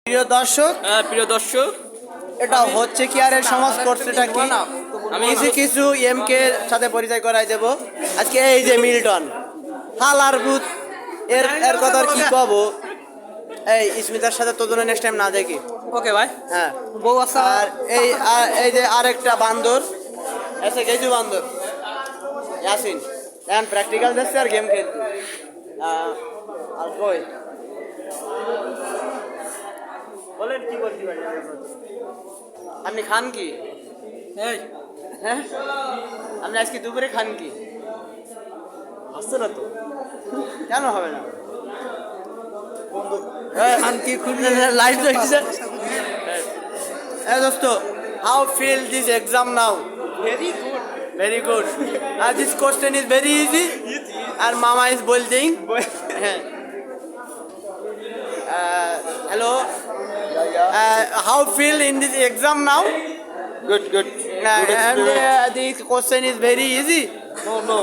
প্রিয় দর্শক, এটা হচ্ছে কি আর সমাজ করছেটা কি আমি কিছু এমকে সাথে পরিচয় করাই দেব আজকে। এই যে মিল্টন হালার বুথ এর কথা কি কব। এই স্মিতার সাথে তো জন্য নেক্সট টাইম না দেখি। ওকে ভাই। হ্যাঁ বউ আছে। আর এই যে আরেকটা বান্দর এসে গেজু বান্দর ইয়াসিন এখন প্র্যাকটিক্যাল দিচ্ছে আর গেম খেলছে। আর কই বলেন কি করতে পারি আপনি খান কি? হ্যাঁ আপনি আজকে দুপুরে খান কি? আসছে না তো কেন হবে না? খান কি লাইভ দেখছে? দোস্ত, how feel this exam now? Very good. This question is very easy. And mama is bolting. Hello. How feel in this exam now? Good. And this question is very easy. No.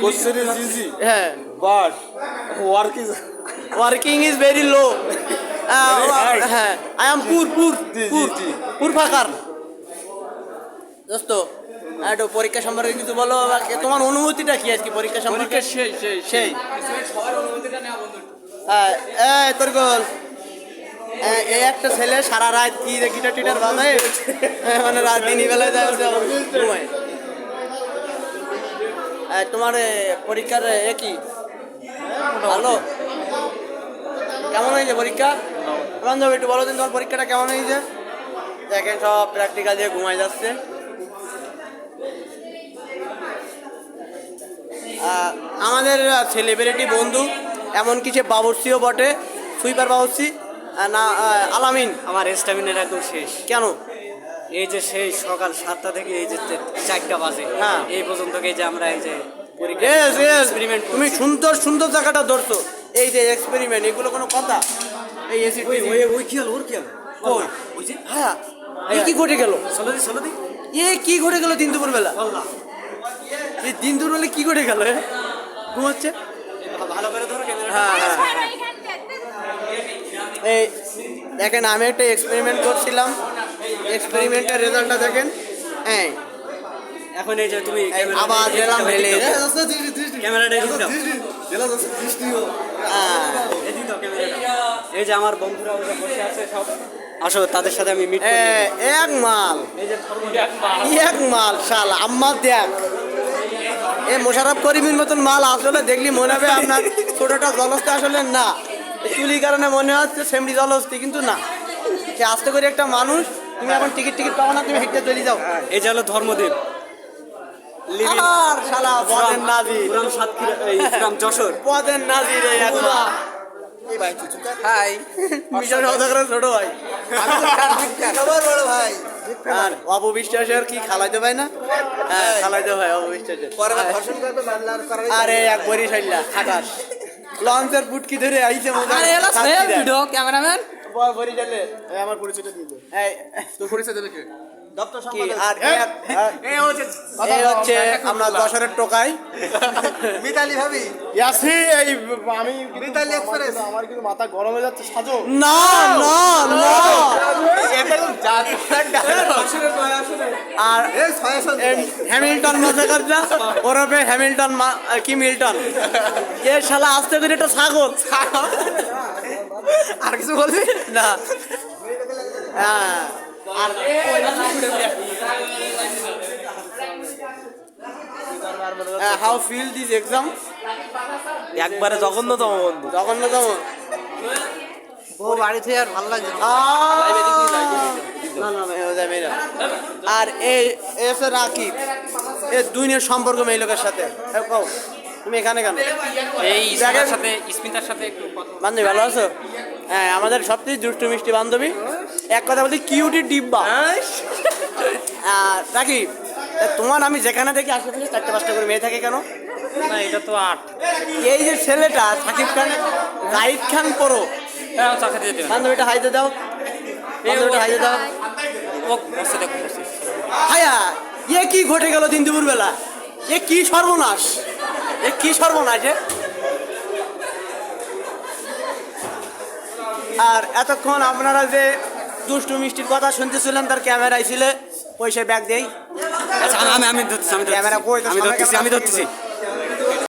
Question is easy, Yeah. but Working is very low. I am poor ফাকার। দোস্ত একটু পরীক্ষা সম্পর্কে কিছু বলো। তোমার অনুভূতিটা কি আজকে পরীক্ষা সম্পর্কে? সেই হ্যাঁ তোর গোল এই একটা ছেলে সারা রাত কি গিটার টিটার বাজায়, মানে রাত দিনই বেলায় যায় ঘুমায়। তোমার পরীক্ষার কি ভালো কেমন হয়েছে পরীক্ষা? রঞ্জব একটু বলো দিন তোমার পরীক্ষাটা কেমন হয়েছে? দেখেন সব প্র্যাকটিক্যাল দিয়ে ঘুমাই যাচ্ছে। আমাদের সেলিব্রিটি বন্ধু, এমনকি সে বাবুর্চিও বটে, সুইপার বাবুর্চি না আলামিন। আমার স্ট্যামিনার একদম শেষ। কেন? এই যে সেই সকাল 7টা থেকে এই যে 4টা বাজে, হ্যাঁ এই পর্যন্ত এই যে আমরা এই যে এক্সপেরিমেন্ট, তুমি সুন্দর জায়গাটা ধরছো। এই যে এক্সপেরিমেন্ট, এগুলো কোনো কথা? এই এসি ওই খেয়াল ওর খেয়াল ওই যে হ্যাঁ কি ঘটে গেল? চলো কি ঘটে গেল দিন দুপুর বেলা? এই দিন দুপুর বেলা কি ঘটে গেল? ঘুমাচ্ছে ভালো করে ধরো ক্যামেরা। হ্যাঁ এই দেখেন আমি একটা এক্সপেরিমেন্ট করছিলাম, এক্সপেরিমেন্টের রেজাল্টটা দেখেন। হ্যাঁ এখন এই যে তুমি আবার গেলাম হেলে ক্যামেরাটা এদিক দাও, এই যে আমার বন্ধুরা ওরা বসে আছে সব, আসো তাদের সাথে আমি মিট করি। এক মাল এই যে এক মাল শালা আম্মা দেখ এ মোশাররফ করিমের মতন মাল আসলে দেখলি মনে হবে আপনার ছোটটা জলস্তি, আসলে না চুলি কারণে মনে হচ্ছে সেমরি জলস্তি, কিন্তু না সে আস্তে করে একটা মানুষ। তুমি এখন টিকিট পাবো না, তুমি হেঁটে চলে যাও। এই যে হলো ধর্মদেব আর শালা পদের নাজি যশোর পদের নাজি রে হাই মিশন সদাগরের ছোট ভাই, সবার বড় ভাই। আর অপবিশ্বাসের কি খালাইতে ভাই না? হ্যাঁ খালাইতে ভাই অপবিশ্বাসের। আরে এক বরিশাইলা খাটাস লঞ্চের পুটকি ধরে আইছে ক্যামেরাম্যান বরিশালে। আমার পরিচয়টা দিয়ে দে। এই তোর পরিচয় দেবে কে? দপ্তর সম্পাদক। আর এই হচ্ছে আমরা যশোরের টোকাই মিতালি ভাবি ইয়াসি। এই আমি মিতালি এক্সপ্রেস। আমার কিন্তু মাথা গরম হয়ে যাচ্ছে সাজো। না আর হ্যামিল্টন মজাকাররা ওরফে হ্যামিল্টন কি মিল্টন এ শালা আসতে করে একটা ছাগল। আর কিছু বলবি না? হ্যাঁ আর হাউ ফিল দিস এক্সাম? একবারে জঘন্যতম বন্ধু, জঘন্যতম। ও বাড়ি থেকে আর ভালো লাগছে না। আর এই এসে রাকিব এ দুইনের সম্পর্ক মেয়ে লোকের সাথে। তুমি এখানে কেন? এই সাথে স্মিতার সাথে একটু বান্ধবী ভালো আছো? হ্যাঁ আমাদের সবথেকে দুষ্টু মিষ্টি বান্ধবী, এক কথা বলছি কিউটি ডিব্বা। রাকিব তোমার আমি যেখানে দেখি আশেপাশে 4-5টা করে মেয়ে থাকে কেন? না এটা তো 8। এই যে ছেলেটা সাকিব খান জাহিদ খান পড়ো, বান্ধবীটা হাইতে দাও, বান্ধবীটা হাইতে দাও। হায়া এ কি ঘটে গেল দিন দুপুর বেলা? এ কি সর্বনাশ আর এতক্ষণ আপনারা যে দুষ্টু মিষ্টির কথা শুনতেছিলেন তার ক্যামেরায় ছিল ওই সে ব্যাগ দেই আচ্ছা আমি ধরতেছি ক্যামেরা কই তো আমি ধরতেছি